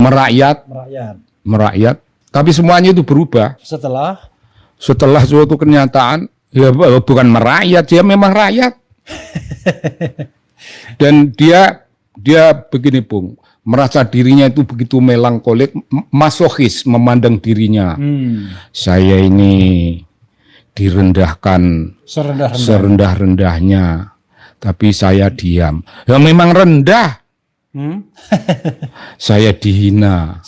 merakyat. Tapi semuanya itu berubah setelah suatu kenyataan. Ya bukan merakyat, dia memang rakyat. Dan dia begini, Bung, merasa dirinya itu begitu melankolik, masochis memandang dirinya. Saya ini direndahkan serendah-rendahnya, tapi saya diam. Ya memang rendah. Saya dihina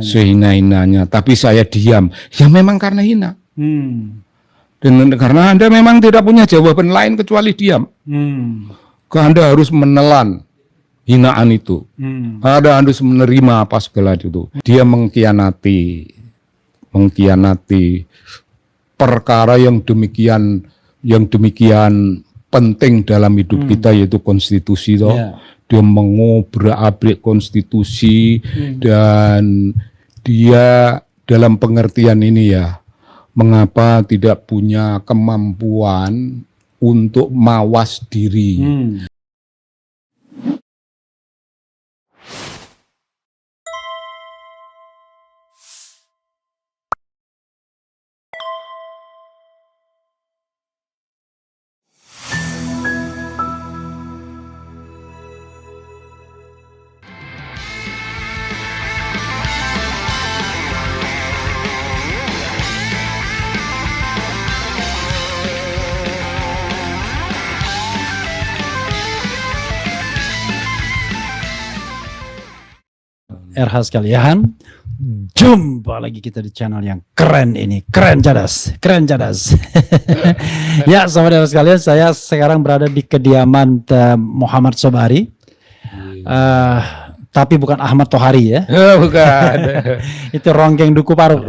sehina-hinanya, tapi saya diam. Ya memang karena hina. Dan karena Anda memang tidak punya jawaban lain kecuali diam. Anda harus menelan hinaan itu. Anda harus menerima apa segala itu. Dia mengkhianati perkara yang demikian penting dalam hidup kita, yaitu konstitusi. Dia mengobrak-abrik konstitusi, dan dia dalam pengertian ini ya, mengapa tidak punya kemampuan untuk mawas diri. RH sekalian, jumpa lagi kita di channel yang keren ini, keren cadas. Ya, saudara sekalian, saya sekarang berada di kediaman Muhammad Sobari, tapi bukan Ahmad Tohari ya. Bukan. Itu Ronggeng Duku Paru.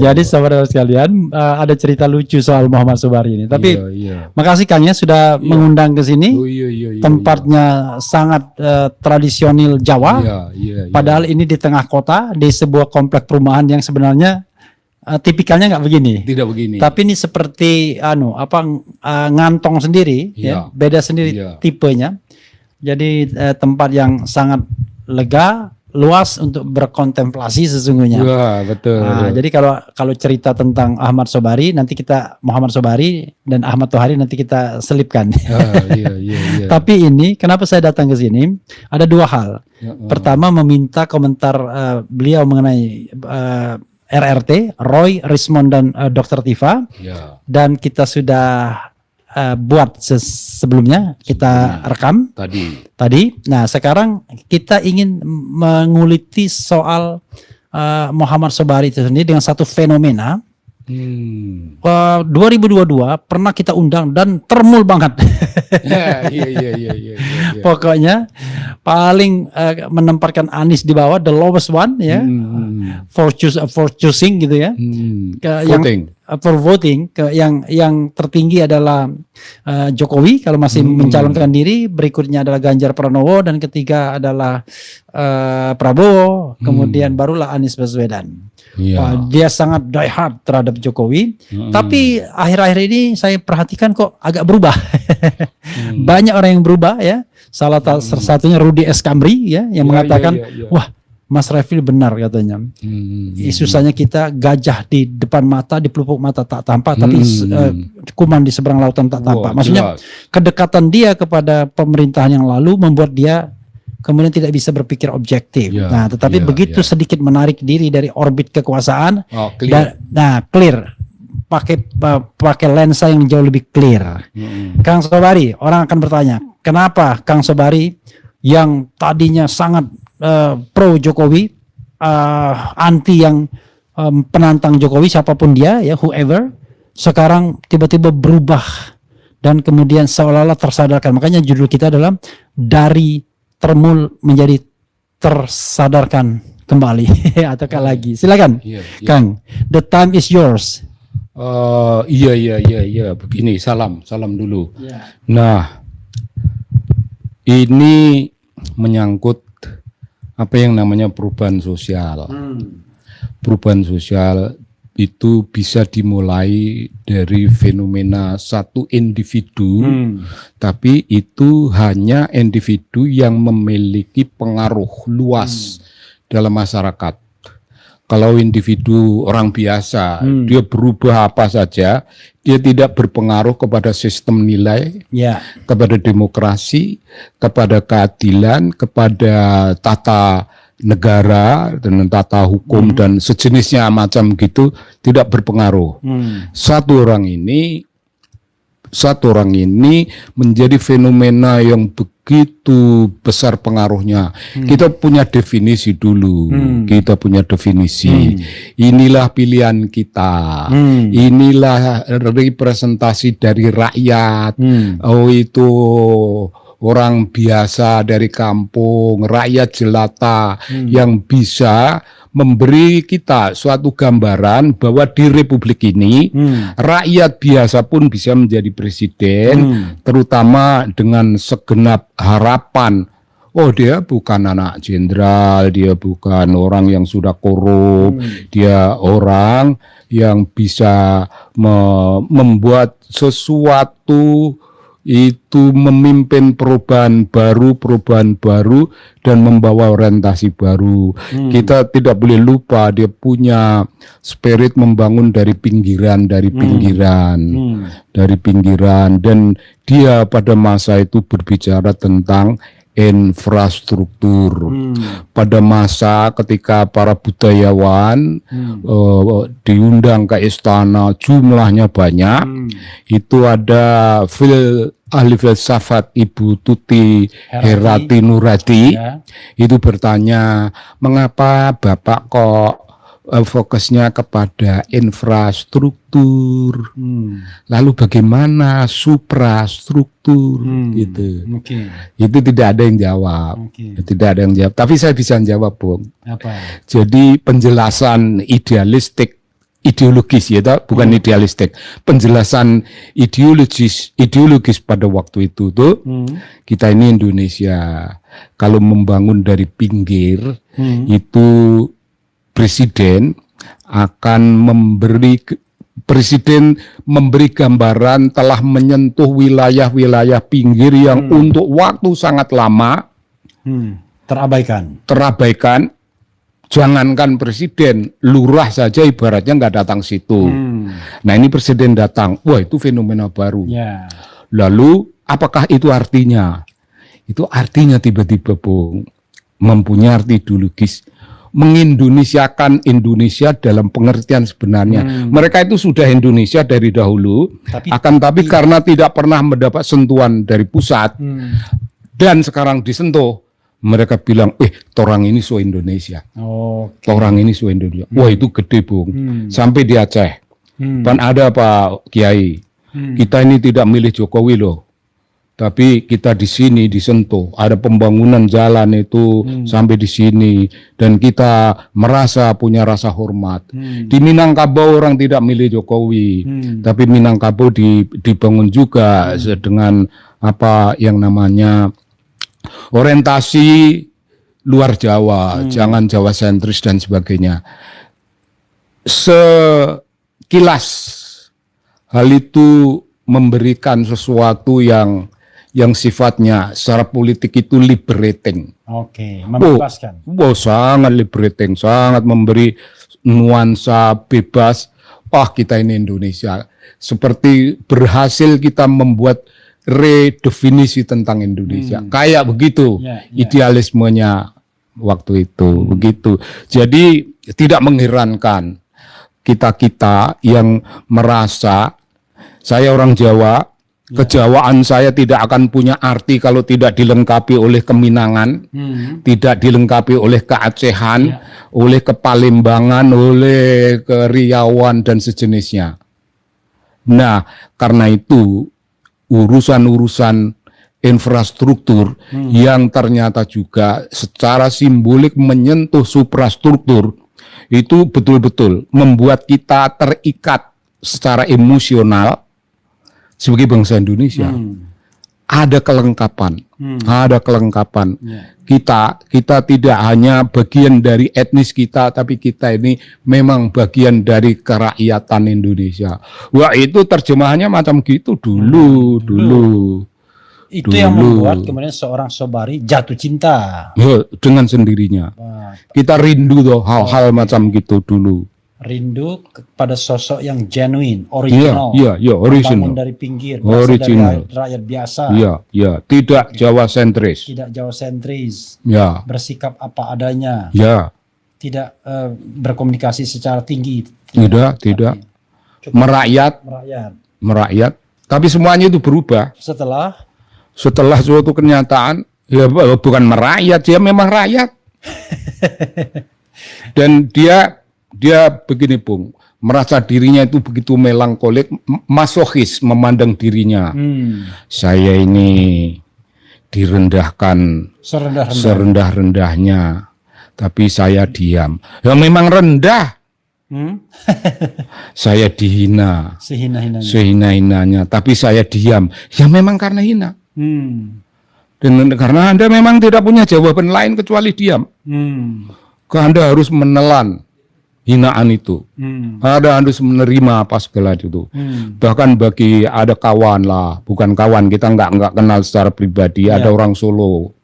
Jadi saudara sekalian, ada cerita lucu soal Muhammad Sobari ini. Tapi makasih Kang ya sudah mengundang ke sini. Tempatnya sangat tradisional Jawa. Padahal ini di tengah kota, di sebuah komplek perumahan yang sebenarnya tipikalnya nggak begini. Tidak begini. Tapi ini seperti ngantong sendiri, ya, beda sendiri tipenya. Jadi tempat yang sangat lega, luas untuk berkontemplasi sesungguhnya. Betul. Jadi kalau cerita tentang Ahmad Sobari, nanti kita Muhammad Sobari dan Ahmad Tohari nanti kita selipkan. Tapi ini kenapa saya datang ke sini? Ada dua hal. Pertama, meminta komentar beliau mengenai RRT, Roy, Rismond dan Dr. Tifa. Dan kita sudah buat sebelumnya, kita rekam tadi. Nah, sekarang kita ingin menguliti soal Muhammad Sobari itu sendiri dengan satu fenomena. 2022 pernah kita undang dan termul banget. Pokoknya paling menempatkan Anies di bawah, the lowest one ya, for choosing gitu ya. For voting yang tertinggi adalah Jokowi kalau masih mencalonkan diri, berikutnya adalah Ganjar Pranowo, dan ketiga adalah Prabowo, kemudian barulah Anies Baswedan. Dia sangat die hard terhadap Jokowi, tapi akhir-akhir ini saya perhatikan kok agak berubah. Banyak orang yang berubah ya. Salah satunya Rudy Eskamri ya, yang mengatakan wah, Mas Refil benar katanya. Susahnya kita gajah di depan mata, di pelupuk mata tak tampak, tapi kuman di seberang lautan tak tampak. Maksudnya kedekatan dia kepada pemerintahan yang lalu membuat dia kemudian tidak bisa berpikir objektif. Nah, tetapi begitu sedikit menarik diri dari orbit kekuasaan, clear. Pakai lensa yang jauh lebih clear. Kang Sobari, orang akan bertanya, kenapa Kang Sobari yang tadinya sangat pro Jokowi, anti yang penantang Jokowi siapapun dia ya, whoever, sekarang tiba-tiba berubah dan kemudian seolah-olah tersadarkan. Makanya judul kita adalah dari termul menjadi tersadarkan kembali. Ataukah lagi? Silakan, Kang. The time is yours. Iya. Begini, salam dulu. Nah, ini menyangkut apa yang namanya perubahan sosial. Perubahan sosial itu bisa dimulai dari fenomena satu individu, tapi itu hanya individu yang memiliki pengaruh luas dalam masyarakat. Kalau individu orang biasa, dia berubah apa saja, dia tidak berpengaruh kepada sistem nilai, kepada demokrasi, kepada keadilan, kepada tata negara dan tata hukum dan sejenisnya macam gitu, tidak berpengaruh. Satu orang ini menjadi fenomena yang begitu besar pengaruhnya. Kita punya definisi dulu. Kita punya definisi. Inilah pilihan kita. Inilah representasi dari rakyat. Oh, itu orang biasa dari kampung, rakyat jelata yang bisa memberi kita suatu gambaran bahwa di Republik ini rakyat biasa pun bisa menjadi presiden, terutama dengan segenap harapan. Oh, dia bukan anak jenderal, dia bukan orang yang sudah korup, dia orang yang bisa membuat sesuatu itu, memimpin perubahan baru dan membawa orientasi baru. Kita tidak boleh lupa dia punya spirit membangun dari pinggiran, dan dia pada masa itu berbicara tentang infrastruktur. Pada masa ketika para budayawan diundang ke istana, jumlahnya banyak, itu ada ahli filsafat Ibu Tuti Herati Nurhati, itu bertanya, mengapa Bapak kok fokusnya kepada infrastruktur, lalu bagaimana suprastruktur, gitu. Itu tidak ada yang jawab, Tapi saya bisa jawab, Bung. Apa? Jadi penjelasan ideologis ya, bukan idealistik. Penjelasan ideologis pada waktu itu tuh, kita ini Indonesia kalau membangun dari pinggir, itu presiden memberi gambaran telah menyentuh wilayah-wilayah pinggir yang untuk waktu sangat lama terabaikan. Jangankan presiden, lurah saja ibaratnya nggak datang situ. Nah, ini presiden datang, wah itu fenomena baru. Lalu apakah itu artinya? Itu artinya tiba-tiba, Bung, mempunyai arti ideologis, mengindonesiakan Indonesia dalam pengertian sebenarnya. Mereka itu sudah Indonesia dari dahulu, tapi karena tidak pernah mendapat sentuhan dari pusat, dan sekarang disentuh, mereka bilang, torang ini so Indonesia. Torang ini so Indonesia. Wah, itu gede, Bung. Sampai di Aceh. Dan ada Pak Kiai, kita ini tidak milih Jokowi loh. Tapi kita di sini disentuh, ada pembangunan jalan itu sampai di sini, dan kita merasa punya rasa hormat. Di Minangkabau orang tidak milih Jokowi, tapi Minangkabau dibangun juga dengan apa yang namanya orientasi luar Jawa, jangan Jawa sentris dan sebagainya. Sekilas hal itu memberikan sesuatu yang sifatnya secara politik itu liberating. Membebaskan. Sangat liberating, sangat memberi nuansa bebas. Kita ini Indonesia. Seperti berhasil kita membuat redefinisi tentang Indonesia. Kayak begitu idealismenya waktu itu. Begitu. Jadi tidak mengherankan kita-kita yang merasa, saya orang Jawa, kejawaan saya tidak akan punya arti kalau tidak dilengkapi oleh Keminangan, tidak dilengkapi oleh keacehan, oleh Kepalembangan, oleh Keriauan dan sejenisnya. Nah, karena itu urusan-urusan infrastruktur yang ternyata juga secara simbolik menyentuh suprastruktur itu betul-betul membuat kita terikat secara emosional sebagai bangsa Indonesia. Ada kelengkapan, Kita tidak hanya bagian dari etnis kita, tapi kita ini memang bagian dari kerakyatan Indonesia. Wah, itu terjemahannya macam gitu dulu. Itu yang membuat kemudian seorang Sobari jatuh cinta. Ya, dengan sendirinya. Kita rindu tuh hal-hal macam gitu dulu. Rindu kepada sosok yang genuine, original. Iya, original. Bangun dari pinggir, original. Dari rakyat biasa. Iya, tidak Jawa sentris. Tidak Jawa sentris. Ya. Bersikap apa adanya. Ya. Tidak berkomunikasi secara tinggi. Tidak. Merakyat. Tapi semuanya itu berubah. Setelah suatu kenyataan, ya bukan merakyat, dia memang rakyat. Dan dia begini, Bung, merasa dirinya itu begitu melankolik, masochis memandang dirinya. Saya ini direndahkan serendah-rendahnya, tapi saya diam. Ya memang rendah. Saya dihina sehina-hinanya, tapi saya diam. Ya memang karena hina. Dan karena Anda memang tidak punya jawaban lain kecuali diam. Anda harus menelan hinaan itu. Anda harus menerima apa segala itu. Bahkan bagi ada kawan lah, bukan kawan, kita nggak kenal secara pribadi. Ada orang Solo.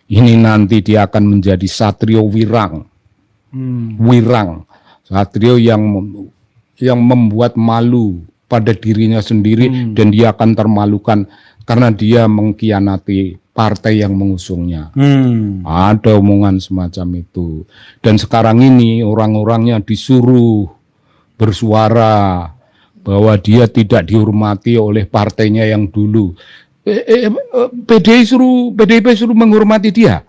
Ini nanti dia akan menjadi satrio wirang. Satrio yang membuat malu pada dirinya sendiri, dan dia akan termalukan karena dia mengkhianati partai yang mengusungnya. Ada omongan semacam itu. Dan sekarang ini orang-orangnya disuruh bersuara bahwa dia tidak dihormati oleh partainya yang dulu. PDIP suruh menghormati dia.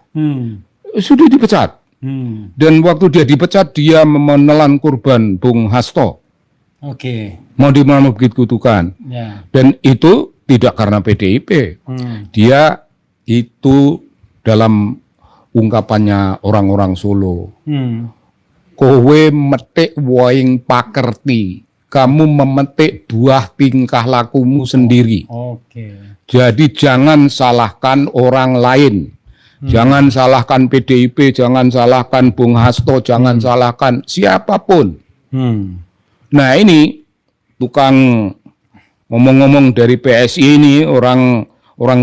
Sudah dipecat. Dan waktu dia dipecat, dia menelan kurban Bung Hasto. Mau dimana begitu kutukan. Dan itu tidak karena PDIP. Dia itu dalam ungkapannya orang-orang Solo. Kowe metik waing pakerti, kamu memetik buah tingkah lakumu sendiri. Jadi jangan salahkan orang lain. Jangan salahkan PDIP, jangan salahkan Bung Hasto, jangan salahkan siapapun. Nah ini tukang ngomong-ngomong dari PSI ini, orang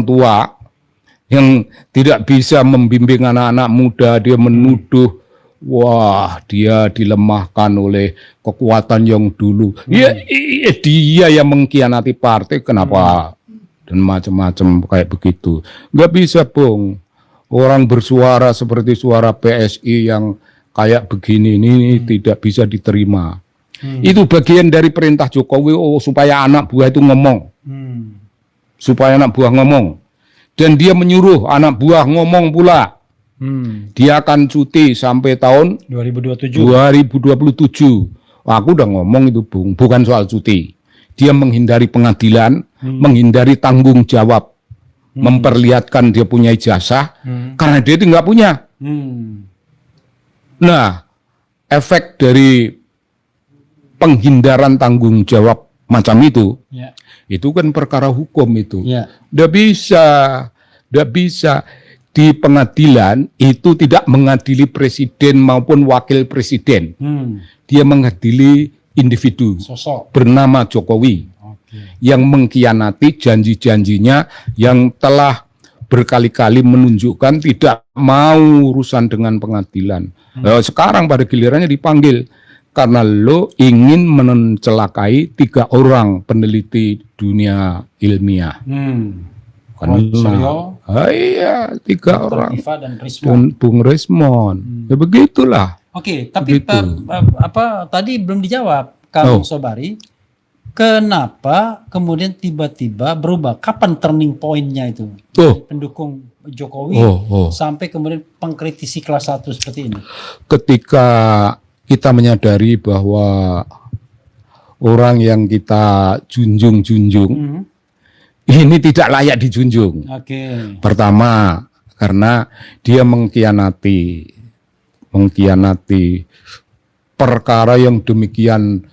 tua yang tidak bisa membimbing anak-anak muda, dia menuduh, wah dia dilemahkan oleh kekuatan yang dulu. Dia yang mengkhianati partai, kenapa? Dan macam-macam kayak begitu. Nggak bisa, Bung. Orang bersuara seperti suara PSI yang kayak begini ini tidak bisa diterima. Itu bagian dari perintah Jokowi supaya anak buah itu ngomong. Supaya anak buah ngomong. Dan dia menyuruh anak buah ngomong pula. Dia akan cuti sampai tahun 2027. Aku udah ngomong itu, Bung. Bukan soal cuti. Dia menghindari pengadilan, menghindari tanggung jawab. Memperlihatkan dia punya ijazah, karena dia itu nggak punya. Nah, efek dari penghindaran tanggung jawab macam itu kan perkara hukum itu. Nggak bisa di pengadilan itu tidak mengadili presiden maupun wakil presiden. Dia mengadili individu bernama Jokowi. Yang mengkhianati janji-janjinya, yang telah berkali-kali menunjukkan tidak mau urusan dengan pengadilan. Sekarang pada gilirannya dipanggil karena lo ingin mencelakai 3 orang peneliti dunia ilmiah. Iya, 3 orang. Dan Bung Rismon. Ya begitulah. Tapi tadi belum dijawab, Kang Sobari. Kenapa kemudian tiba-tiba berubah? Kapan turning point-nya itu? Pendukung Jokowi sampai kemudian pengkritisi kelas 1 seperti ini. Ketika kita menyadari bahwa orang yang kita junjung-junjung ini tidak layak dijunjung. Pertama, karena dia mengkhianati perkara yang demikian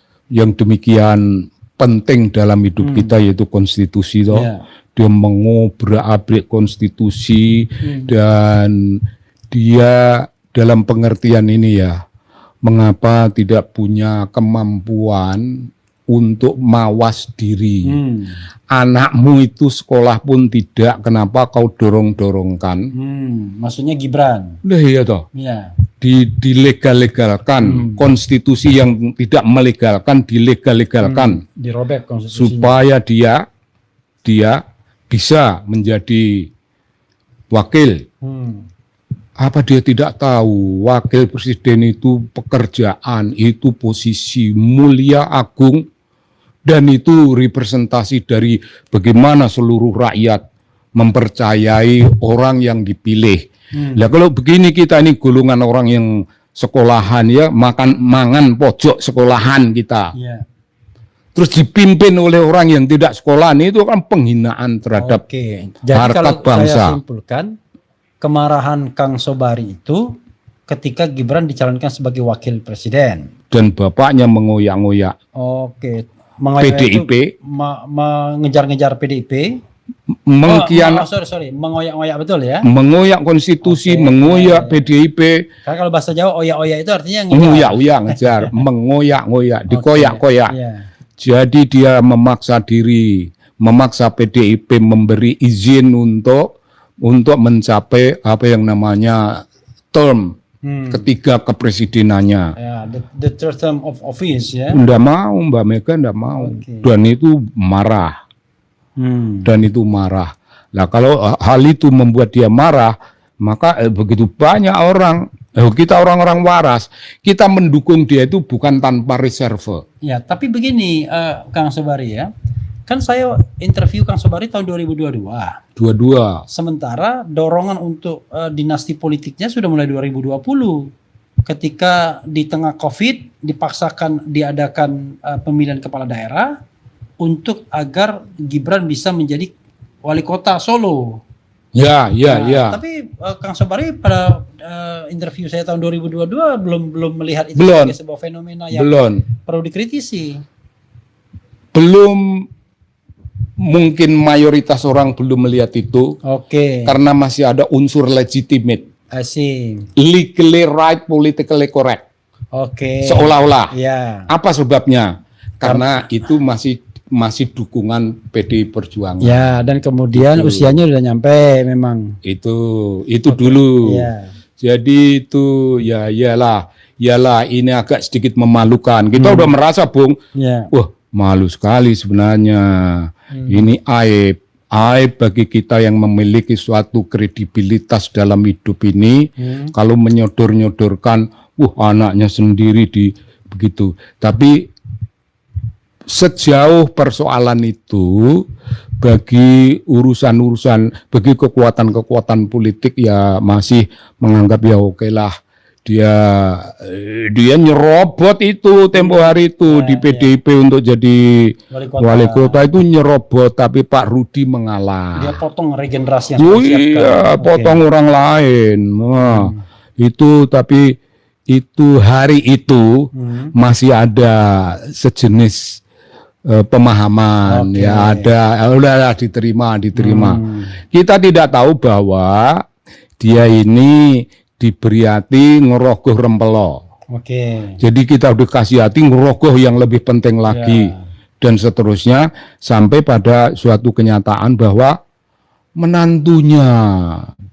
penting dalam hidup kita, yaitu konstitusi. Dia mengobrak-abrik konstitusi, dan dia dalam pengertian ini mengapa tidak punya kemampuan untuk mawas diri. Anakmu itu sekolah pun tidak, kenapa kau dorong-dorongkan? Maksudnya Gibran. Lah iya toh. Iya. Dilegal-legalkan, konstitusi yang tidak melegalkan dilegal-legalkan. Dirobek konstitusinya. Supaya dia bisa menjadi wakil. Apa dia tidak tahu wakil presiden itu pekerjaan, itu posisi mulia agung, dan itu representasi dari bagaimana seluruh rakyat mempercayai orang yang dipilih. Nah kalau begini kita ini golongan orang yang sekolahan ya, mangan pojok sekolahan kita. Terus dipimpin oleh orang yang tidak sekolahan, itu kan penghinaan terhadap Jadi harkat kalau bangsa. saya simpulkan, kemarahan Kang Sobari itu ketika Gibran dicalonkan sebagai wakil presiden. Dan bapaknya mengoyak-ngoyak PDIP, mengejar-ngejar PDIP. Mengoyak-ngoyak betul ya? Mengoyak konstitusi, mengoyak PDIP. Karena kalau bahasa Jawa oyak-oyak itu artinya mengoyak-oyak, ngejar, mengoyak-ngoyak, dikoyak-koyak. Jadi dia memaksa diri, memaksa PDIP memberi izin untuk mencapai apa yang namanya term ketiga kepresidenannya. The term of office ya. Nggak mau, Mbak Mega nggak mau. Dan itu marah. Nah kalau hal itu membuat dia marah, maka begitu banyak orang, kita orang-orang waras, kita mendukung dia itu bukan tanpa reserve. Ya, tapi begini Kang Sobari ya. Kan saya interview Kang Sobari tahun 2022. Sementara dorongan untuk dinasti politiknya sudah mulai 2020. Ketika di tengah COVID dipaksakan diadakan pemilihan kepala daerah untuk agar Gibran bisa menjadi wali kota Solo. Ya. Tapi Kang Sobari pada interview saya tahun 2022 belum melihat itu sebagai sebuah fenomena yang perlu dikritisi. Mungkin mayoritas orang belum melihat itu. Karena masih ada unsur legitimate. Legally right, politically correct. Seolah-olah. Apa sebabnya? Karena itu masih dukungan PDI Perjuangan. Ya, dan kemudian usianya udah nyampe memang. Itu dulu. Jadi itu iyalah ini agak sedikit memalukan. Kita udah merasa, Bung. Wah, malu sekali sebenarnya. Ini aib bagi kita yang memiliki suatu kredibilitas dalam hidup ini. Kalau menyodor-nyodorkan, anaknya sendiri begitu. Tapi sejauh persoalan itu bagi urusan-urusan, bagi kekuatan-kekuatan politik ya masih menganggap ya oke lah. Dia nyerobot itu tempo hari itu di PDIP untuk jadi wali kota itu nyerobot, tapi Pak Rudi mengalah. Dia potong regenerasi yang potong orang lain. Itu tapi itu hari itu masih ada sejenis pemahaman udah diterima. Kita tidak tahu bahwa dia ini diberi hati ngerogoh rempelo. Jadi kita udah kasih hati ngerogoh yang lebih penting lagi. Dan seterusnya sampai pada suatu kenyataan bahwa menantunya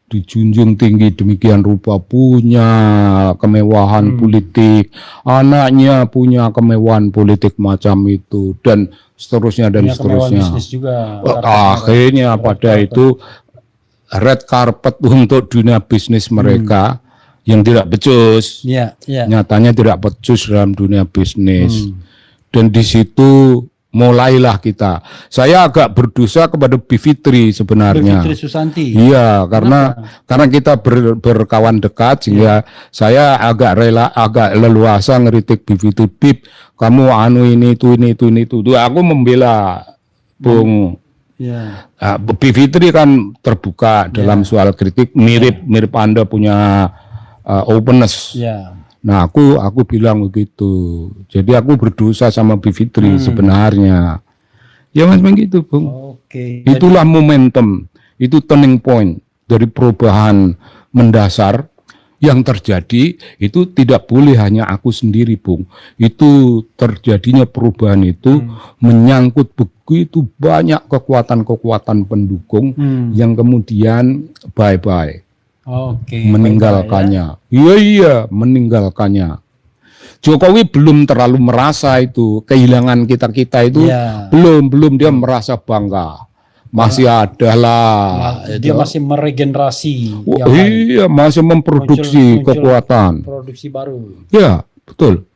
dijunjung tinggi demikian rupa, punya kemewahan politik, anaknya punya kemewahan politik macam itu, dan seterusnya dan seterusnya. Akhirnya pada itu red carpet untuk dunia bisnis mereka yang tidak becus. Nyatanya tidak becus dalam dunia bisnis. Dan di situ mulailah kita. Saya agak berdosa kepada Bivitri sebenarnya. Bivitri Susanti. Iya, karena kita berkawan dekat sehingga saya agak leluasa ngeritik Bivitri. Bib, kamu ini itu. Aku membela Bung. Bivitri kan terbuka dalam soal kritik, mirip Anda punya openness. Nah, aku bilang begitu. Jadi aku berdosa sama Bivitri sebenarnya. Ya Mas begitu, Bung. Itulah momentum, itu turning point dari perubahan mendasar yang terjadi itu tidak boleh hanya aku sendiri, Bung. Itu terjadinya perubahan itu menyangkut begitu banyak kekuatan-kekuatan pendukung yang kemudian bye-bye. Meninggalkannya. Iya, meninggalkannya. Jokowi belum terlalu merasa itu kehilangan kita itu, belum dia merasa bangga. Masih ada lah. Dia masih meregenerasi. Iya, masih memproduksi kekuatan. Produksi baru. Ya, betul.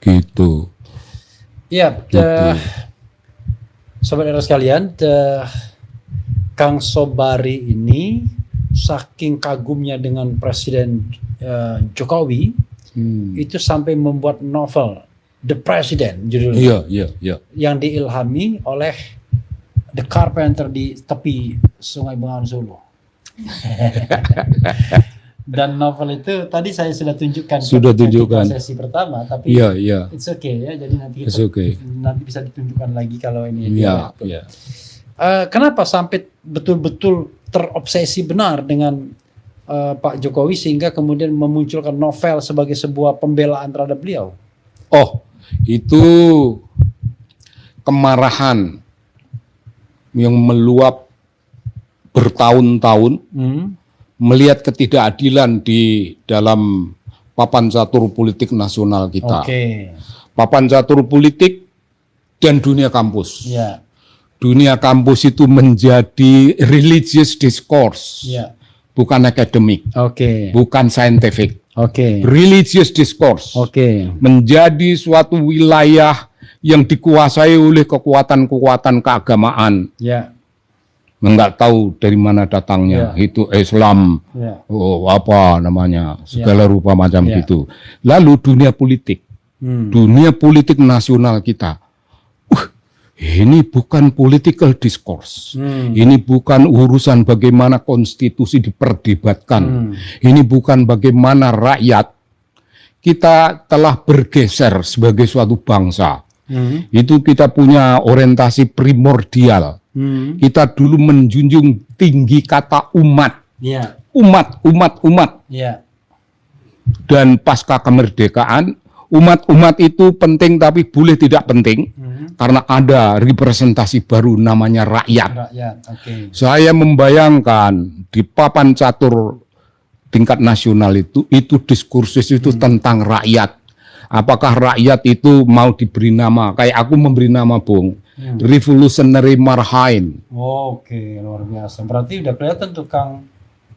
Gitu. Ya, Sobat Era sekalian, Kang Sobari ini saking kagumnya dengan Presiden Jokowi, itu sampai membuat novel The President judulnya. Iya. Yang diilhami oleh The Carpenter di tepi Sungai Bengawan Solo. Dan novel itu tadi saya sudah tunjukkan. Sesi pertama, tapi it's okay ya. Jadi nanti nanti bisa ditunjukkan lagi kalau ini. Iya. Kenapa sampai betul-betul terobsesi benar dengan Pak Jokowi sehingga kemudian memunculkan novel sebagai sebuah pembelaan terhadap beliau? Oh, itu kemarahan yang meluap bertahun-tahun, melihat ketidakadilan di dalam papan catur politik nasional kita. Papan catur politik dan dunia kampus. Dunia kampus itu menjadi religious discourse, bukan akademik, bukan scientific. Religious discourse menjadi suatu wilayah yang dikuasai oleh kekuatan-kekuatan keagamaan. Enggak tahu dari mana datangnya. Itu Islam, apa namanya, segala rupa macam gitu. Lalu dunia politik nasional kita. Ini bukan political discourse. Ini bukan urusan bagaimana konstitusi diperdebatkan. Ini bukan bagaimana rakyat. Kita telah bergeser sebagai suatu bangsa. Itu kita punya orientasi primordial. Kita dulu menjunjung tinggi kata umat. Umat. Dan pasca kemerdekaan, umat itu penting tapi boleh tidak penting. Karena ada representasi baru namanya rakyat. Saya membayangkan di papan catur tingkat nasional itu diskursus itu tentang rakyat. Apakah rakyat itu mau diberi nama, kayak aku memberi nama, Bung, Revolutionary Marhain. Luar biasa. Berarti udah kelihatan tuh Kang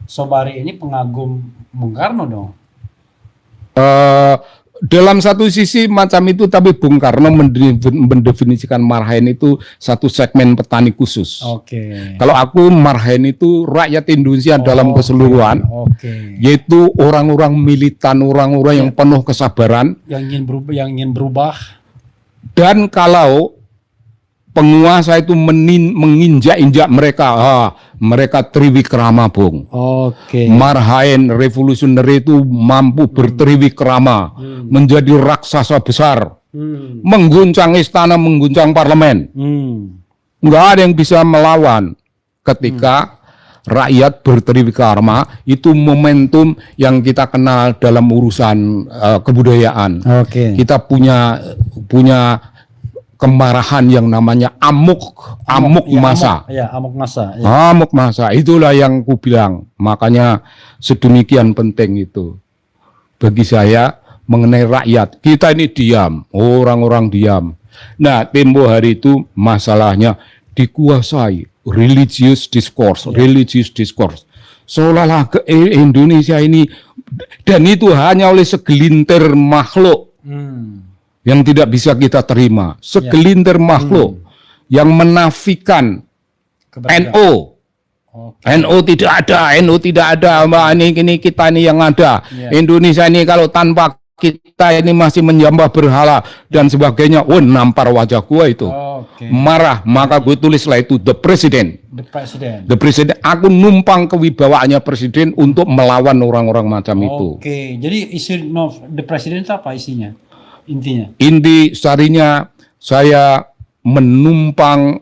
Sobari ini pengagum Bung Karno dong. Dalam satu sisi macam itu, tapi Bung Karno mendefinisikan Marhain itu satu segmen petani khusus. Kalau aku Marhain itu rakyat Indonesia dalam keseluruhan, yaitu orang-orang militan, orang-orang yang penuh kesabaran, yang ingin berubah. Dan kalau penguasa itu menginjak-injak mereka, mereka triwikrama, Bung. Marhain revolusioner itu mampu bertriwikrama, menjadi raksasa besar, mengguncang istana, mengguncang parlemen. Nggak ada yang bisa melawan. Ketika rakyat bertriwikrama, itu momentum yang kita kenal dalam urusan kebudayaan. Kita punya kemarahan yang namanya amuk masa. Amuk masa. Itulah yang ku bilang. Makanya sedemikian penting itu bagi saya mengenai rakyat. Kita ini diam, orang-orang diam. Nah, tempo hari itu masalahnya dikuasai religious discourse. Seolah-olah ke Indonesia ini, dan itu hanya oleh segelintir makhluk yang tidak bisa kita terima. Segelintir makhluk yang menafikan NU. NU tidak ada. Ini kita ini yang ada. Indonesia ini kalau tanpa kita ini masih menyembah berhala dan sebagainya. Nampar wajah gua itu. Marah, maka gue tulislah itu The President. Aku numpang kewibawaannya presiden untuk melawan orang-orang macam itu. Jadi isu The President apa isinya? Inti sarinya saya menumpang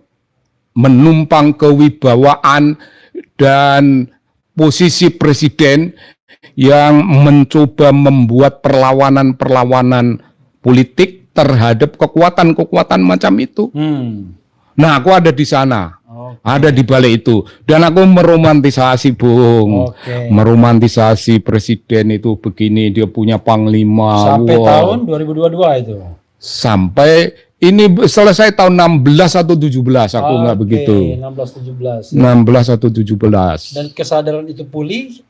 kewibawaan dan posisi presiden yang mencoba membuat perlawanan-perlawanan politik terhadap kekuatan-kekuatan macam itu. Nah, aku ada di sana, ada di balik itu, dan aku meromantisasi, Bung, meromantisasi presiden itu begini, dia punya panglima. Sampai tahun 2022 itu. Sampai ini selesai tahun 16 atau 17, aku nggak begitu. 16-17. 16 atau 17. Dan kesadaran itu pulih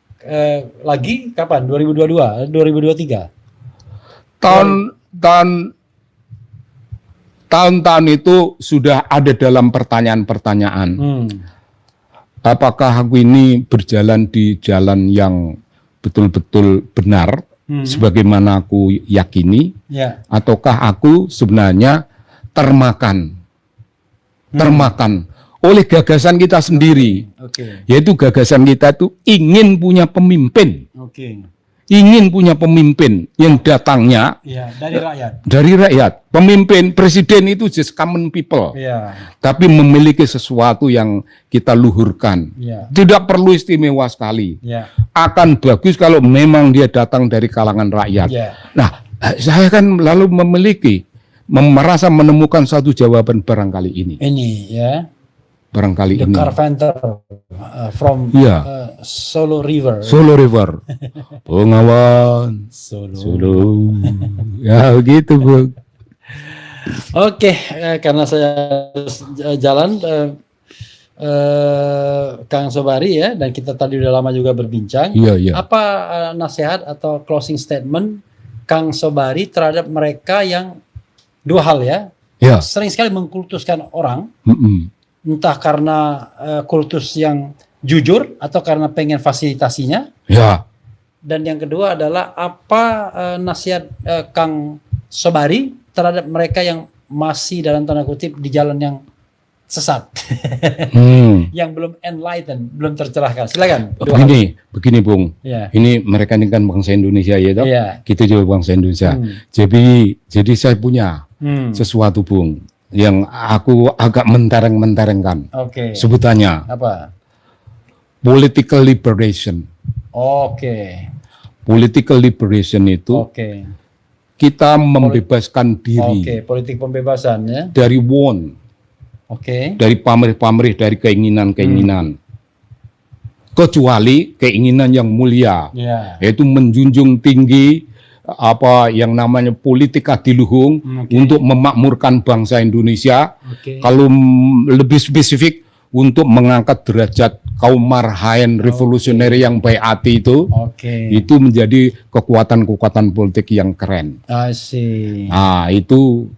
lagi kapan? 2022, 2023. Tahun-tahun itu sudah ada dalam pertanyaan-pertanyaan. Apakah aku ini berjalan di jalan yang betul-betul benar, sebagaimana aku yakini, ataukah aku sebenarnya termakan oleh gagasan kita sendiri, yaitu gagasan kita itu ingin punya pemimpin, ingin punya pemimpin yang datangnya dari rakyat. Pemimpin, presiden itu just common people, tapi memiliki sesuatu yang kita luhurkan. Tidak perlu istimewa sekali. Akan bagus kalau memang dia datang dari kalangan rakyat. Nah, saya kan lalu merasa menemukan satu jawaban barangkali ini. Barangkali The ini. Carpenter from Solo River. Solo River. Bengawan. Solo. Ya begitu, Bu. Oke, karena saya jalan Kang Sobari ya, dan kita tadi udah lama juga berbincang. Apa nasihat atau closing statement Kang Sobari terhadap mereka yang dua hal ya, sering sekali mengkultuskan orang, entah karena kultus yang jujur atau karena pengen fasilitasinya. Dan yang kedua adalah apa nasihat Kang Sobari terhadap mereka yang masih dalam tanda kutip di jalan yang sesat, yang belum enlightened, belum tercerahkan. Silakan. Begini, Bung. Ini mereka ini kan bangsa Indonesia ya, toh? Kita juga bangsa Indonesia. Jadi saya punya sesuatu, Bung, yang aku agak mentereng-menterengkan. Sebutannya apa? Political liberation. Political liberation itu kita membebaskan diri. Politik pembebasan ya. Dari want. Dari pamrih-pamrih, dari keinginan-keinginan. Kecuali keinginan yang mulia, yaitu menjunjung tinggi apa yang namanya politik adiluhung untuk memakmurkan bangsa Indonesia. Kalau lebih spesifik, untuk mengangkat derajat kaum marhaen revolusioner yang baik hati itu menjadi kekuatan-kekuatan politik yang keren. Nah, itu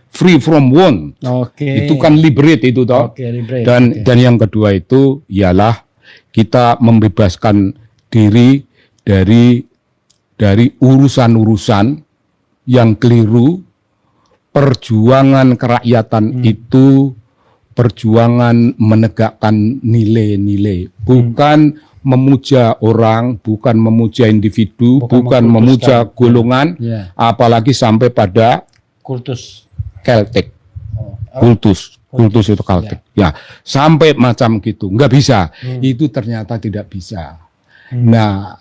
free from want. Itu kan liberate itu toh. Dan yang kedua itu ialah kita membebaskan diri dari urusan-urusan yang keliru. Perjuangan kerakyatan itu perjuangan menegakkan nilai-nilai, bukan memuja orang, bukan memuja individu, bukan memuja golongan, apalagi sampai pada kultus Celtic, kultus itu Celtic, sampai macam gitu, nggak bisa. Itu ternyata tidak bisa. Nah,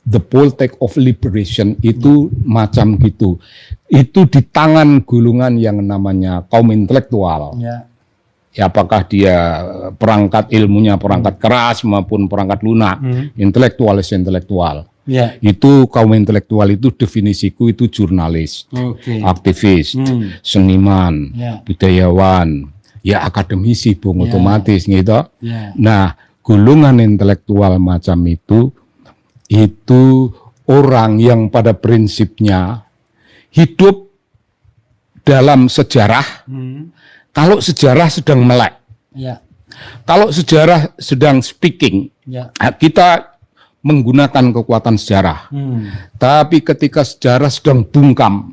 the politic of liberation itu macam gitu. Itu di tangan golongan yang namanya kaum intelektual. Apakah dia perangkat ilmunya perangkat keras maupun perangkat lunak, intelektual. Itu kaum intelektual itu definisiku itu jurnalis, aktivis, seniman, budayawan, akademisi, Bung, otomatis gitu. Nah, golongan intelektual macam itu orang yang pada prinsipnya hidup dalam sejarah. Kalau sejarah sedang melek, kalau sejarah sedang speaking, kita menggunakan kekuatan sejarah. Tapi ketika sejarah sedang bungkam,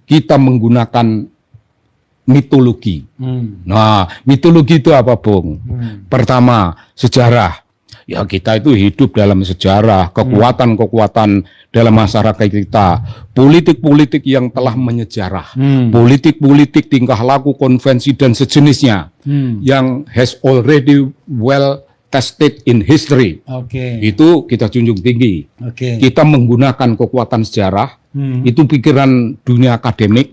kita menggunakan mitologi. Nah, mitologi itu apa, Bung? Pertama, sejarah. Ya, kita itu hidup dalam sejarah, kekuatan-kekuatan dalam masyarakat kita, politik-politik yang telah menyejarah, politik-politik tingkah laku, konvensi dan sejenisnya yang has already well tested in history. Itu kita junjung tinggi. Kita menggunakan kekuatan sejarah, itu pikiran dunia akademik,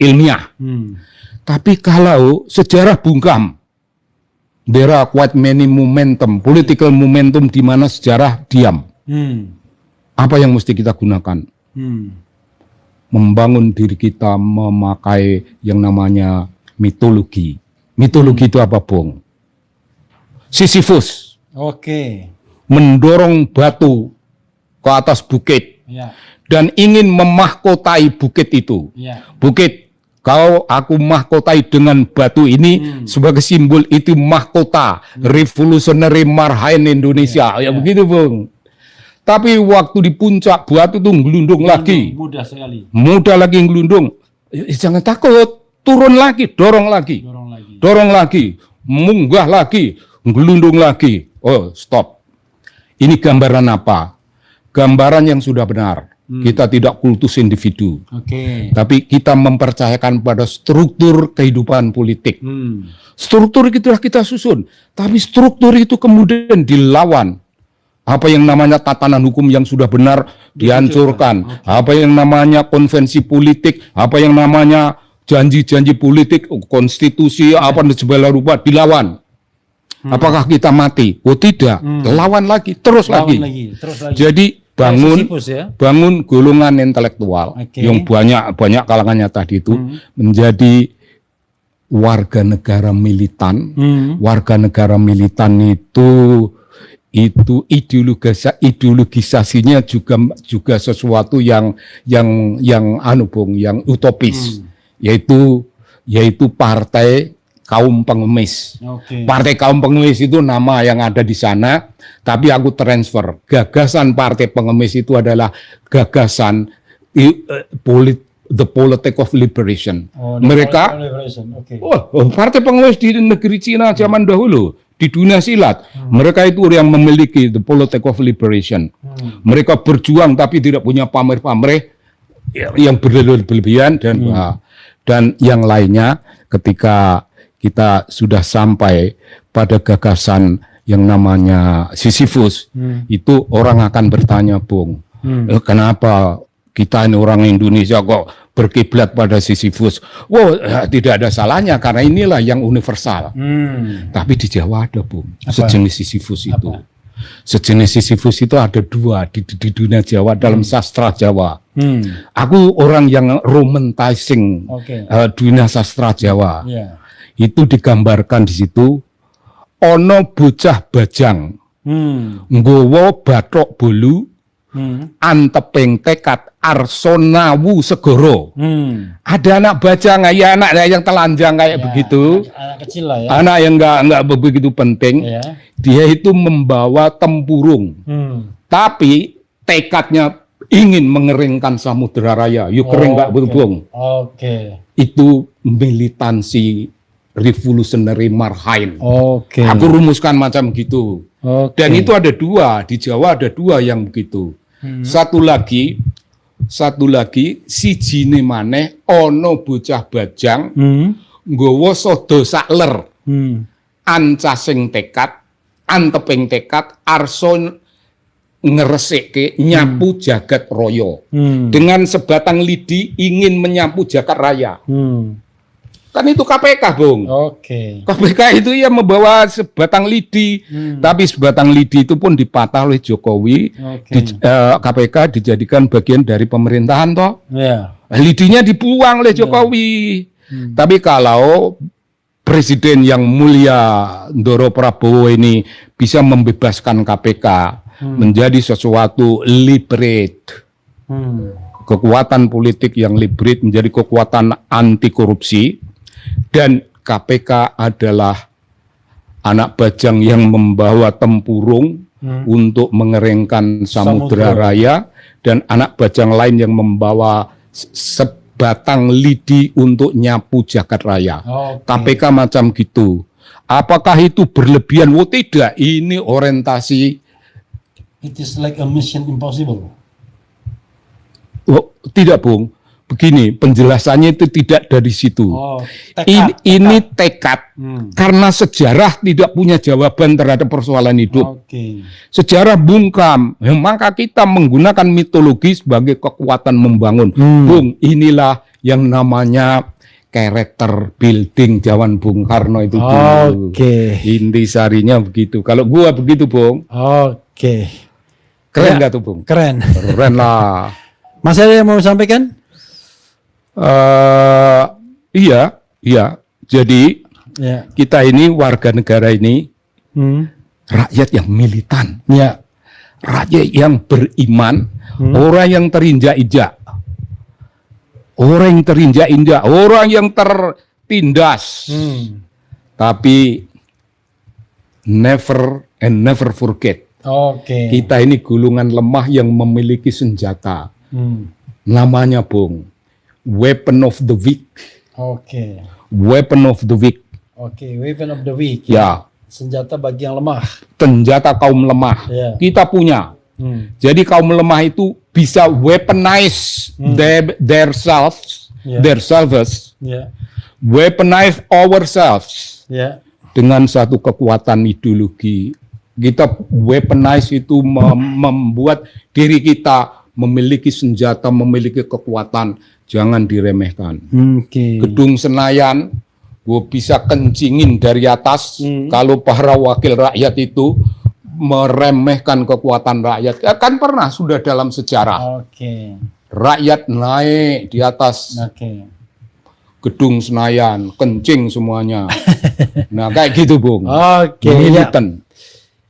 ilmiah. Tapi kalau sejarah bungkam, there are quite many momentum, political momentum di mana sejarah diam. Apa yang mesti kita gunakan? Membangun diri kita memakai yang namanya mitologi. Mitologi itu apa, Bung? Sisyphus. Mendorong batu ke atas bukit dan ingin memahkotai bukit itu. Bukit, aku mahkotai dengan batu ini sebagai simbol itu mahkota revolutionary marhain Indonesia. Begitu, Bung. Tapi waktu di puncak batu itu ngelundung lagi. Mudah lagi ngelundung. Jangan takut, turun lagi, dorong lagi. Munggah lagi, ngelundung lagi. Oh, stop. Ini gambaran apa? Gambaran yang sudah benar. Kita tidak kultus individu. Tapi kita mempercayakan pada struktur kehidupan politik. Struktur itu kita susun. Tapi struktur itu kemudian dilawan. Apa yang namanya tatanan hukum yang sudah benar dihancurkan. Apa yang namanya konvensi politik, apa yang namanya janji-janji politik, konstitusi, apa dan segala rupa dilawan. Apakah kita mati? Oh tidak, lawan lagi, terus lagi. Jadi bangun golongan intelektual yang banyak kalangannya tadi itu menjadi warga negara militan. Warga negara militan itu ideologisasinya juga sesuatu yang utopis, yaitu partai kaum pengemis. Partai kaum pengemis itu nama yang ada di sana, tapi aku transfer gagasan partai pengemis itu adalah gagasan the politics of liberation. Mereka partai pengemis di negeri Cina zaman dahulu. Di dunia silat, mereka itu yang memiliki the politics of liberation. Mereka berjuang tapi tidak punya pamrih-pamrih yang berlebihan dan yang lainnya. Ketika kita sudah sampai pada gagasan yang namanya Sisyphus, itu orang akan bertanya, Bung, kenapa kita ini orang Indonesia kok berkiblat pada Sisyphus? Tidak ada salahnya karena inilah yang universal. Tapi di Jawa ada, Bung, sejenis Sisyphus itu. Sejenis Sisyphus itu ada dua di dunia Jawa dalam sastra Jawa. Aku orang yang romantising dunia sastra Jawa. Itu digambarkan di situ ono bocah bajang nggawa bathok bolu anteping tekad arsonawu segoro. Ada anak bajang, ya anak yang telanjang kayak begitu. Anak kecil lah ya. Anak yang enggak begitu penting. Dia itu membawa tempurung. Tapi tekadnya ingin mengeringkan Samudra Raya. Yuk kering enggak Bung? Itu militansi revolutionary marhain. Aku rumuskan macam gitu. Dan itu ada dua, di Jawa ada dua yang begitu. Satu lagi sijine maneh ana bocah bajang nggawa sada sakler. Ancasing tekad, anteping tekad arso ngresike nyapu jagat raya. Dengan sebatang lidi ingin menyapu jagat raya. Kan itu KPK, Bung. KPK itu ya membawa sebatang lidi, tapi sebatang lidi itu pun dipatah oleh Jokowi. KPK dijadikan bagian dari pemerintahan toh. Lidinya dibuang oleh Jokowi. Tapi kalau Presiden yang mulia Ndoro Prabowo ini bisa membebaskan KPK menjadi sesuatu liberate. Kekuatan politik yang liberate menjadi kekuatan anti korupsi. Dan KPK adalah anak bajang yang membawa tempurung untuk mengeringkan Samudra Raya, dan anak bajang lain yang membawa sebatang lidi untuk nyapu jagat raya. KPK macam gitu. Apakah itu berlebihan? Tidak. Ini orientasi. It is like a mission impossible. Tidak, Bung. begini, penjelasannya itu tidak dari situ. Ini tekad. Karena sejarah tidak punya jawaban terhadap persoalan hidup. Sejarah bungkam, maka kita menggunakan mitologi sebagai kekuatan membangun. Bung, inilah yang namanya karakter building zaman Bung Karno itu dulu. Intisarinya begitu. Kalau gua begitu, Bung. Keren nggak tuh, Bung? Keren. Keren lah. Masih ada yang mau sampaikan? Iya. Jadi kita ini warga negara ini rakyat yang militan, rakyat yang beriman, orang yang terinjak-injak, orang yang tertindas, tapi never and never forget. Kita ini gulungan lemah yang memiliki senjata. Namanya, Bung, weapon of the weak. Weapon of the weak. Weapon of the weak. Ya. Senjata bagi yang lemah. Senjata kaum lemah. Kita punya. Jadi kaum lemah itu bisa weaponize their selves, weaponize ourselves dengan satu kekuatan ideologi. Kita weaponize itu membuat diri kita memiliki senjata, memiliki kekuatan, jangan diremehkan. Gedung Senayan, gue bisa kencingin dari atas. Kalau para wakil rakyat itu meremehkan kekuatan rakyat, kan pernah sudah dalam sejarah. Rakyat naik di atas Gedung Senayan, kencing semuanya. Nah, kayak gitu, Bung. Militan.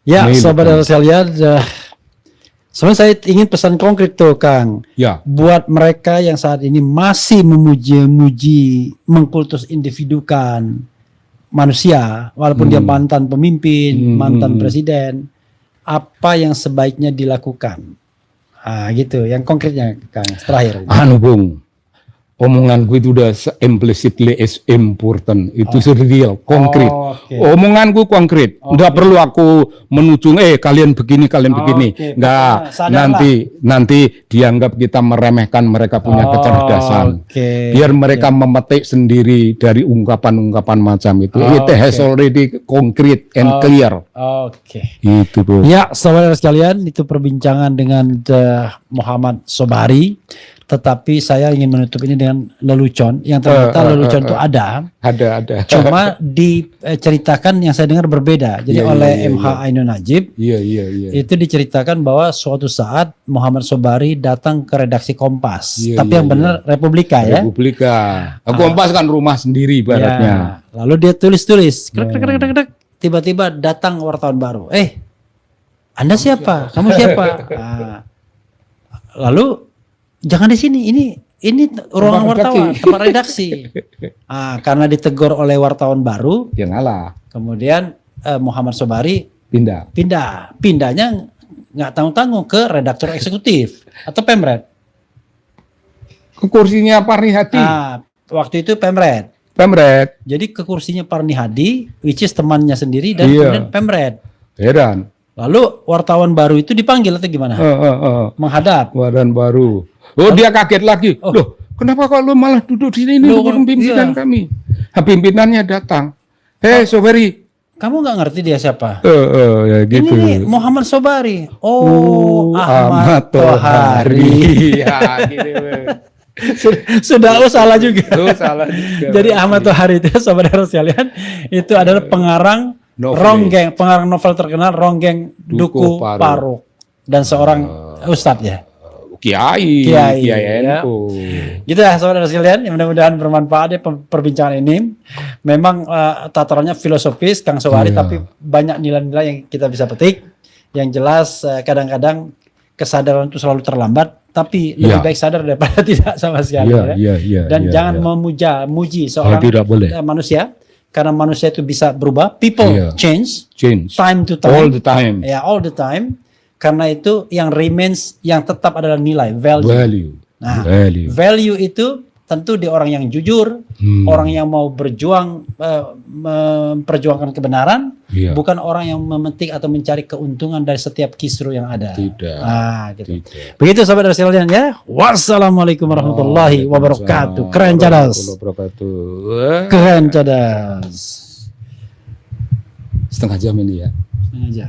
Ya, saudara sekalian. Sebenarnya saya ingin pesan konkret tuh, Kang. Buat mereka yang saat ini masih memuji-muji, mengkultus individukan manusia, walaupun dia mantan pemimpin, mantan presiden, apa yang sebaiknya dilakukan? Gitu. Yang konkretnya, Kang, terakhir. Bung, omonganku itu udah implicitly is important. Itu real, konkret. Omonganku konkret. Nggak perlu aku menuju, kalian begini, Nggak. Nanti dianggap kita meremehkan mereka punya kecerdasan. Biar mereka memetik sendiri dari ungkapan-ungkapan macam itu. It has already concrete and clear. Itu, Bro. Ya, saudara sekalian, itu perbincangan dengan Muhammad Sobari. Tetapi saya ingin menutup ini dengan lelucon yang ternyata lelucon itu ada. Cuma diceritakan yang saya dengar berbeda. Jadi oleh MH Ainun Najib. Itu diceritakan bahwa suatu saat Muhammad Sobari datang ke redaksi Kompas. Tapi yang benar Republika ya. Kompas kan rumah sendiri ibaratnya. Lalu dia tulis-tulis. Tiba-tiba datang wartawan baru. Anda siapa? Kamu siapa? Lalu jangan di sini, ini ruangan wartawan, tempat redaksi. Karena ditegur oleh wartawan baru, ya ngalah. Kemudian Muhammad Sobari pindahnya nggak tanggung-tanggung ke redaktur eksekutif atau Pemret. Ke kursinya Parni Hadi. Waktu itu Pemret. Jadi ke kursinya Parni Hadi, which is temannya sendiri, dan kemudian Pemret. Heran. Lalu wartawan baru itu dipanggil atau gimana? Menghadap. Wartawan baru. Dia kaget lagi. Loh, kenapa kok lu malah duduk di sini dengan pimpinan kami? Pimpinannya datang. Sobari. Kamu nggak ngerti dia siapa? Ya gitu. Ini Muhammad Sobari. Ahmad Tohari. Ya, gitu. Sudah salah juga. Salah juga. Jadi Ahmad Tohari itu, saudara sekalian, itu adalah pengarang novel terkenal Ronggeng Duku Paruk, dan seorang ustadz ya. Kiai ya. Gitu ya, saudara sekalian, mudah-mudahan bermanfaat ya perbincangan ini. Memang tatarannya filosofis, Kang Sobari, tapi banyak nilai-nilai yang kita bisa petik. Yang jelas kadang-kadang kesadaran itu selalu terlambat, tapi lebih baik sadar daripada tidak sama sekali. Dan jangan memuji seorang manusia, karena manusia itu bisa berubah. People change time to time, all the time. Karena itu yang remains, yang tetap adalah nilai, value. Value itu tentu dia orang yang jujur, orang yang mau berjuang, memperjuangkan kebenaran, bukan orang yang memetik atau mencari keuntungan dari setiap kisru yang ada. Tidak. Gitu. Tidak. Begitu sahabat dan sekalian ya. Wassalamualaikum warahmatullahi wabarakatuh. Keren cadas. Keren cadas. Setengah jam ini ya. Setengah jam.